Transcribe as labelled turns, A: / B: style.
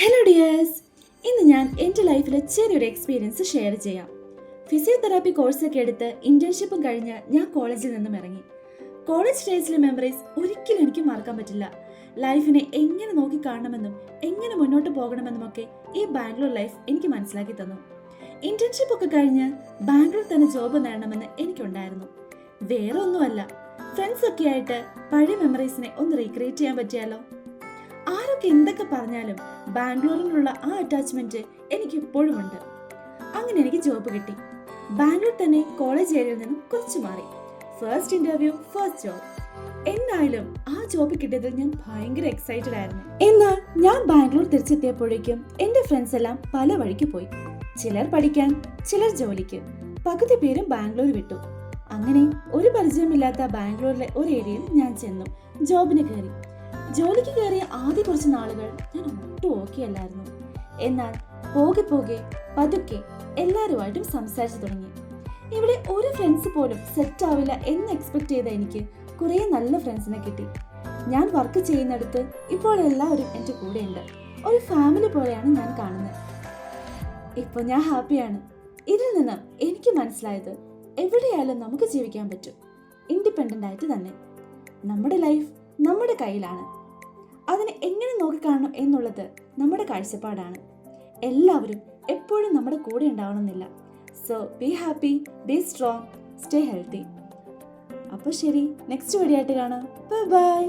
A: Hello dears, ഇന്ന് ഞാൻ എൻ്റെ ലൈഫിലെ ചെറിയൊരു എക്സ്പീരിയൻസ് ഷെയർ ചെയ്യാം. ഫിസിയോതെറാപ്പി കോഴ്സൊക്കെ എടുത്ത് ഇന്റേൺഷിപ്പും കഴിഞ്ഞ് ഞാൻ കോളേജിൽ നിന്നും ഇറങ്ങി. കോളേജ് ഡേയ്സിലെ മെമ്മറീസ് ഒരിക്കലും എനിക്ക് മറക്കാൻ പറ്റില്ല. ലൈഫിനെ എങ്ങനെ നോക്കി കാണണമെന്നും എങ്ങനെ മുന്നോട്ട് പോകണമെന്നുമൊക്കെ ഈ ബാംഗ്ലൂർ ലൈഫ് എനിക്ക് മനസ്സിലാക്കി തന്നു. ഇന്റേൺഷിപ്പ് ഒക്കെ കഴിഞ്ഞ് ബാംഗ്ലൂർ തന്നെ ജോബ് നേടണമെന്ന് എനിക്കുണ്ടായിരുന്നു. വേറെ ഒന്നുമല്ല, ഫ്രണ്ട്സ് ഒക്കെ ആയിട്ട് പഴയ മെമ്മറീസിനെ ഒന്ന് റീക്രിയേറ്റ് ചെയ്യാൻ പറ്റിയാലോ. ആരൊക്കെ എന്തൊക്കെ പറഞ്ഞാലും ബാംഗ്ലൂരിനുള്ള ആ അറ്റാച്ച്മെന്റ് എനിക്ക് ഇപ്പോഴും ഉണ്ട്. അങ്ങനെ എനിക്ക് ജോബ് കിട്ടി. ബാംഗ്ലൂർ തന്നെ കോളേജ് ഏരിയയിൽ നിന്നും കുറച്ച് മാറി. First interview, first job. എന്നായാലും ആ ജോബ് കിട്ടിയതിൽ ഞാൻ ഭയങ്കര എക്സൈറ്റഡ് ആയിരുന്നു. എന്നാൽ ഞാൻ ബാംഗ്ലൂർ തിരിച്ചെത്തിയപ്പോഴേക്കും എന്റെ ഫ്രണ്ട്സ് എല്ലാം പല വഴിക്ക് പോയി. ചിലർ പഠിക്കാൻ, ചിലർ ജോലിക്ക്. പകുതി പേരും ബാംഗ്ലൂർ വിട്ടു. അങ്ങനെ ഒരു പരിചയമില്ലാത്ത ബാംഗ്ലൂരിലെ ഒരു ഏരിയയിൽ ഞാൻ ചെന്നു. ജോബിന് കയറി. ജോലിക്ക് കയറിയ ആദ്യ കുറച്ച് നാളുകൾ ഞാൻ ഒട്ടും ഓക്കെ അല്ലായിരുന്നു. എന്നാൽ പോകെ പോകെ പതുക്കെ എല്ലാവരുമായിട്ടും സംസാരിച്ചു തുടങ്ങി. ഇവിടെ ഒരു ഫ്രണ്ട്സ് പോലും സെറ്റ് ആവില്ല എന്ന് എക്സ്പെക്ട് ചെയ്ത എനിക്ക് കുറേ നല്ല ഫ്രണ്ട്സിനെ കിട്ടി. ഞാൻ വർക്ക് ചെയ്യുന്നിടത്ത് ഇപ്പോൾ എല്ലാവരും എൻ്റെ കൂടെയുണ്ട്. ഒരു ഫാമിലി പോലെയാണ് ഞാൻ കാണുന്നത്. ഇപ്പോൾ ഞാൻ ഹാപ്പിയാണ്. ഇതിൽ നിന്നും എനിക്ക് മനസ്സിലായത്, എവിടെയായാലും നമുക്ക് ജീവിക്കാൻ പറ്റും, ഇൻഡിപെൻഡൻ്റ് ആയിട്ട് തന്നെ. നമ്മുടെ ലൈഫ് നമ്മുടെ കയ്യിലാണ്. അതിനെ എങ്ങനെ നോക്കിക്കാണണം എന്നുള്ളത് നമ്മുടെ കാഴ്ചപ്പാടാണ്. എല്ലാവരും എപ്പോഴും നമ്മുടെ കൂടെ ഉണ്ടാവണമെന്നില്ല. So be happy, be strong, stay healthy. അപ്പോൾ ശരി, നെക്സ്റ്റ് വീഡിയോ ആയിട്ട് കാണാം. Bye by.